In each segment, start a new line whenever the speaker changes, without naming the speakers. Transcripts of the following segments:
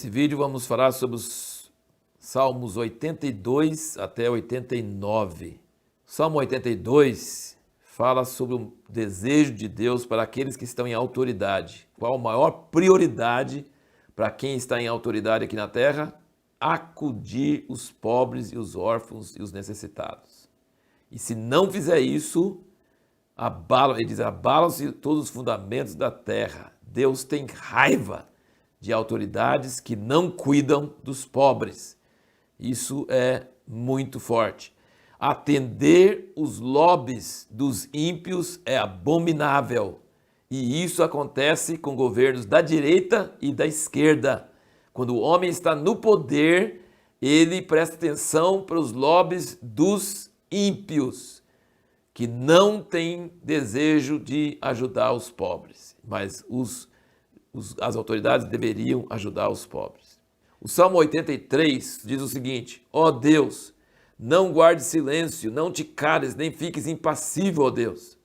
Nesse vídeo vamos falar sobre os Salmos 82 até 89. Salmo 82 fala sobre o desejo de Deus para aqueles que estão em autoridade. Qual a maior prioridade para quem está em autoridade aqui na terra? Acudir os pobres e os órfãos e os necessitados. E se não fizer isso, ele diz, abalam-se todos os fundamentos da terra. Deus tem raiva de autoridades que não cuidam dos pobres. Isso é muito forte. Atender os lobbies dos ímpios é abominável. E isso acontece com governos da direita e da esquerda. Quando o homem está no poder, ele presta atenção para os lobbies dos ímpios, que não têm desejo de ajudar os pobres. Mas as autoridades deveriam ajudar os pobres. O Salmo 83 diz o seguinte: ó Deus, não guarde silêncio, não te cales, nem fiques impassível, ó Deus.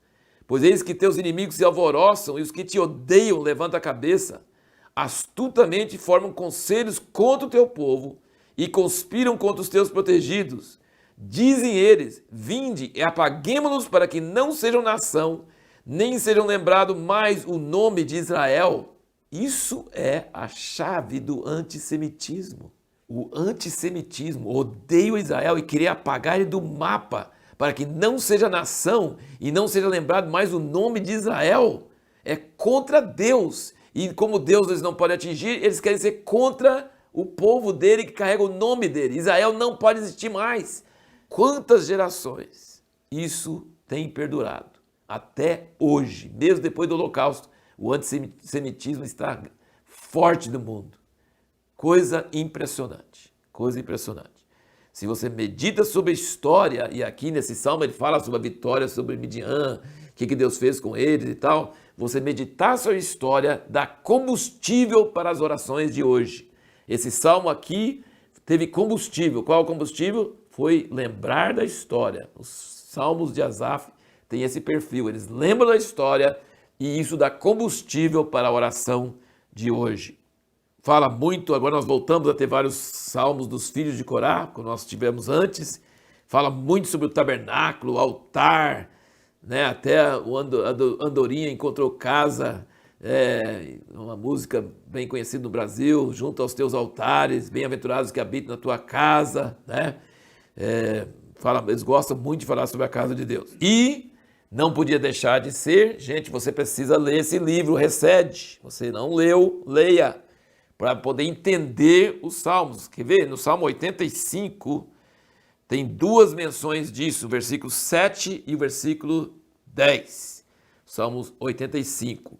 Pois eis que teus inimigos se alvoroçam e os que te odeiam levantam a cabeça. Astutamente formam conselhos contra o teu povo e conspiram contra os teus protegidos. Dizem eles, vinde e apaguemo-nos para que não sejam nação, nem sejam lembrado mais o nome de Israel. Isso é a chave do antissemitismo. O antissemitismo odeia Israel e querer apagar ele do mapa para que não seja nação e não seja lembrado mais o nome de Israel. É contra Deus. E como Deus eles não podem atingir, eles querem ser contra o povo dele que carrega o nome dele. Israel não pode existir mais. Quantas gerações isso tem perdurado? Até hoje, mesmo depois do Holocausto, o antissemitismo está forte no mundo. Coisa impressionante, coisa impressionante. Se você medita sobre a história, e aqui nesse salmo ele fala sobre a vitória sobre Midian, o que Deus fez com eles e tal, você meditar sobre a história dá combustível para as orações de hoje. Esse salmo aqui teve combustível. Qual é o combustível? Foi lembrar da história. Os salmos de Asaf têm esse perfil, eles lembram da história e isso dá combustível para a oração de hoje. Fala muito, agora nós voltamos a ter vários salmos dos filhos de Corá, como nós tivemos antes. Fala muito sobre o tabernáculo, o altar, né? Até o Andorinha encontrou casa, uma música bem conhecida no Brasil, junto aos teus altares, bem-aventurados que habitam na tua casa, né? Eles gostam muito de falar sobre a casa de Deus. E não podia deixar de ser, gente, você precisa ler esse livro, Recede. Você não leu, leia, para poder entender os salmos. Quer ver? No Salmo 85 tem duas menções disso, o versículo 7 e o versículo 10. Salmos 85.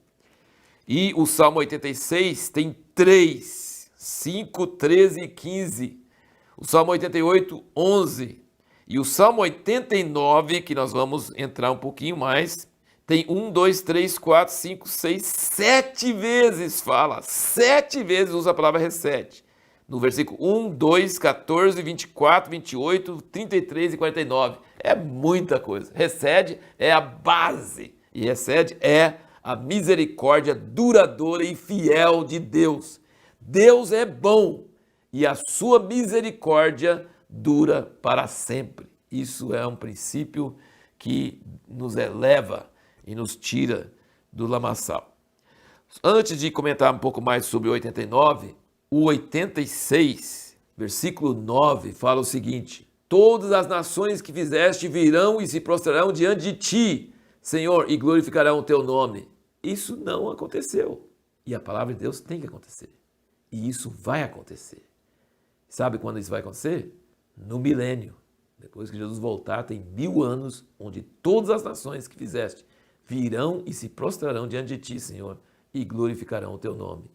E o Salmo 86 tem 3, 5, 13 e 15. O Salmo 88, 11. E o Salmo 89, que nós vamos entrar um pouquinho mais, tem 1, 2, 3, 4, 5, 6, 7 vezes fala. 7 vezes usa a palavra recede. No versículo 1, 2, 14, 24, 28, 33 e 49. É muita coisa. Recede é a base. E recede é a misericórdia duradoura e fiel de Deus. Deus é bom e a sua misericórdia dura para sempre. Isso é um princípio que nos eleva e nos tira do lamaçal. Antes de comentar um pouco mais sobre o 89, o 86, versículo 9, fala o seguinte: todas as nações que fizeste virão e se prostrarão diante de ti, Senhor, e glorificarão o teu nome. Isso não aconteceu. E a palavra de Deus tem que acontecer. E isso vai acontecer. Sabe quando isso vai acontecer? No milênio. Depois que Jesus voltar, tem 1000 anos, onde todas as nações que fizeste virão e se prostrarão diante de ti, Senhor, e glorificarão o teu nome.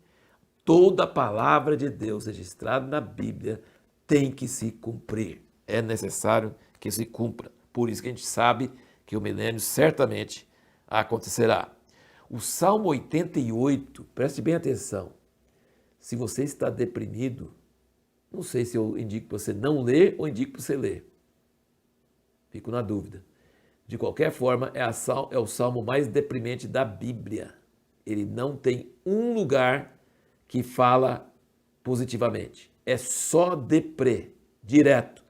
Toda a palavra de Deus registrada na Bíblia tem que se cumprir. É necessário que se cumpra. Por isso que a gente sabe que o milênio certamente acontecerá. O Salmo 88, preste bem atenção. Se você está deprimido, não sei se eu indico para você não ler ou indico para você ler. Fico na dúvida. De qualquer forma, é o salmo mais deprimente da Bíblia. Ele não tem um lugar que fala positivamente. É só deprê, direto.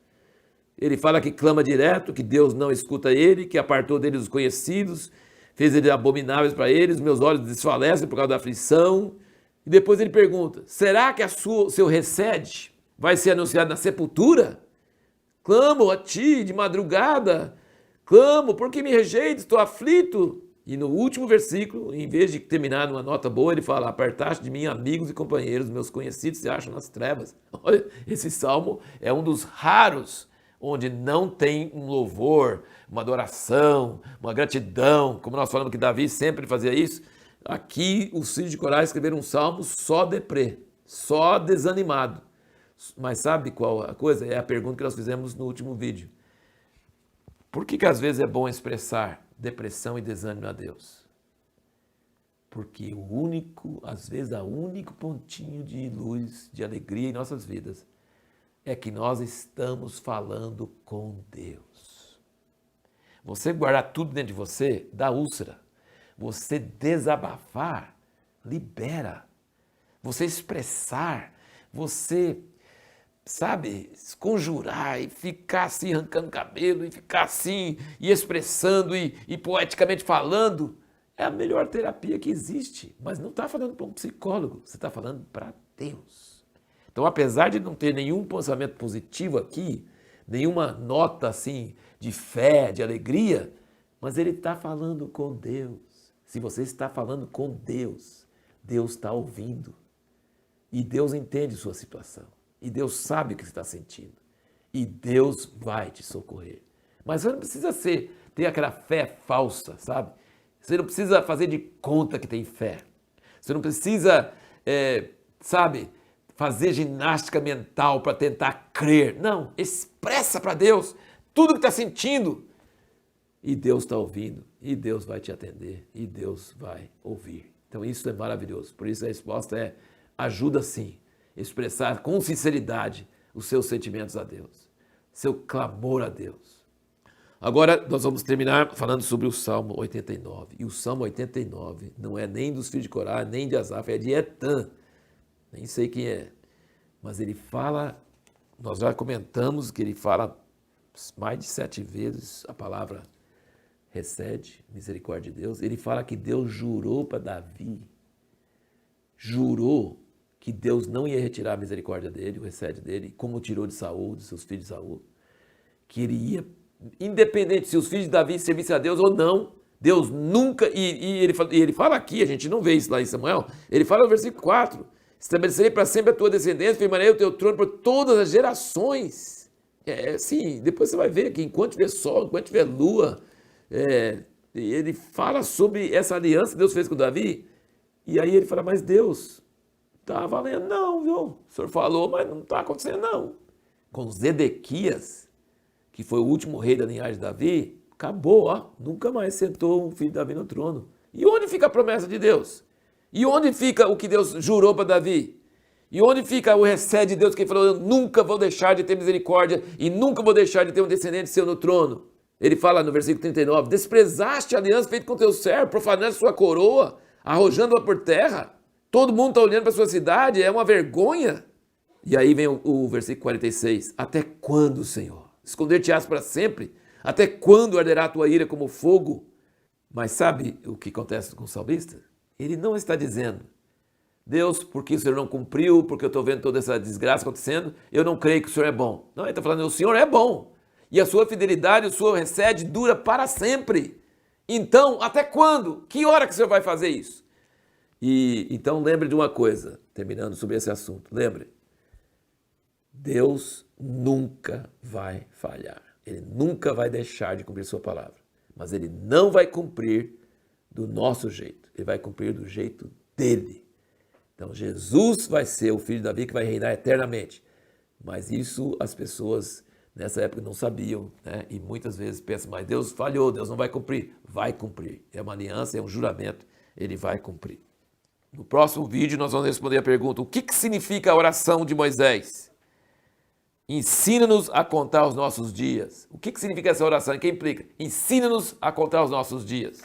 Ele fala que clama direto, que Deus não escuta ele, que apartou dele os conhecidos, fez eles abomináveis para eles, meus olhos desfalecem por causa da aflição. E depois ele pergunta, será que seu recede vai ser anunciado na sepultura? Clamo a ti de madrugada, clamo, porque me rejeita, estou aflito. E no último versículo, em vez de terminar numa nota boa, ele fala, apartaste de mim amigos e companheiros, meus conhecidos se acham nas trevas. Olha, esse salmo é um dos raros onde não tem um louvor, uma adoração, uma gratidão, como nós falamos que Davi sempre fazia isso. Aqui os filhos de Corá escreveram um salmo só deprê, só desanimado. Mas sabe qual a coisa? É a pergunta que nós fizemos no último vídeo. Por que às vezes é bom expressar depressão e desânimo a Deus? Porque às vezes, o único pontinho de luz, de alegria em nossas vidas é que nós estamos falando com Deus. Você guardar tudo dentro de você dá úlcera. Você desabafar, libera. Você expressar, você, sabe, conjurar e ficar assim arrancando cabelo e ficar assim e expressando e poeticamente falando, é a melhor terapia que existe. Mas não está falando para um psicólogo, você está falando para Deus. Então, apesar de não ter nenhum pensamento positivo aqui, nenhuma nota assim de fé, de alegria, mas ele está falando com Deus. Se você está falando com Deus, Deus está ouvindo. E Deus entende sua situação. E Deus sabe o que você está sentindo. E Deus vai te socorrer. Mas você não precisa ter aquela fé falsa, sabe? Você não precisa fazer de conta que tem fé. Você não precisa, fazer ginástica mental para tentar crer. Não, expressa para Deus tudo que está sentindo. E Deus está ouvindo, e Deus vai te atender, e Deus vai ouvir. Então isso é maravilhoso. Por isso a resposta é, ajuda sim, expressar com sinceridade os seus sentimentos a Deus, seu clamor a Deus. Agora nós vamos terminar falando sobre o Salmo 89. E o Salmo 89 não é nem dos filhos de Corá, nem de Asaf, é de Etã. Nem sei quem é, mas ele fala, nós já comentamos que ele fala mais de 7 vezes a palavra recede, misericórdia de Deus. Ele fala que Deus jurou para Davi, jurou que Deus não ia retirar a misericórdia dele, o recede dele, como tirou de Saul, de seus filhos de Saul, que ele ia, independente se os filhos de Davi servissem a Deus ou não, Deus nunca, e ele fala aqui, a gente não vê isso lá em Samuel, ele fala no versículo 4, estabelecerei para sempre a tua descendência, firmarei o teu trono por todas as gerações. Sim, depois você vai ver que enquanto tiver sol, enquanto tiver lua, ele fala sobre essa aliança que Deus fez com Davi, e aí ele fala, mas Deus, está valendo não, viu? O senhor falou, mas não está acontecendo não. Com Zedequias, que foi o último rei da linhagem de Davi, acabou, nunca mais sentou um filho de Davi no trono. E onde fica a promessa de Deus? E onde fica o que Deus jurou para Davi? E onde fica o recede de Deus que ele falou, eu nunca vou deixar de ter misericórdia e nunca vou deixar de ter um descendente seu no trono? Ele fala no versículo 39, desprezaste a aliança feita com teu servo, profanaste sua coroa, arrojando-a por terra. Todo mundo está olhando para a sua cidade, é uma vergonha. E aí vem o versículo 46, até quando, Senhor? Esconder-te-ás para sempre? Até quando arderá a tua ira como fogo? Mas sabe o que acontece com o salmista? Ele não está dizendo, Deus, porque o Senhor não cumpriu, porque eu estou vendo toda essa desgraça acontecendo, eu não creio que o Senhor é bom. Não, ele está falando, o Senhor é bom. E a sua fidelidade, o seu recede dura para sempre. Então, até quando? Que hora que o Senhor vai fazer isso? E então lembre de uma coisa, terminando sobre esse assunto. Lembre, Deus nunca vai falhar. Ele nunca vai deixar de cumprir sua palavra. Mas ele não vai cumprir do nosso jeito. Ele vai cumprir do jeito dele. Então Jesus vai ser o filho de Davi que vai reinar eternamente. Mas isso as pessoas nessa época não sabiam, né? E muitas vezes pensam, mas Deus falhou, Deus não vai cumprir. Vai cumprir. É uma aliança, é um juramento, ele vai cumprir. No próximo vídeo nós vamos responder a pergunta, o que significa a oração de Moisés? Ensina-nos a contar os nossos dias. O que significa essa oração? O que implica? Ensina-nos a contar os nossos dias.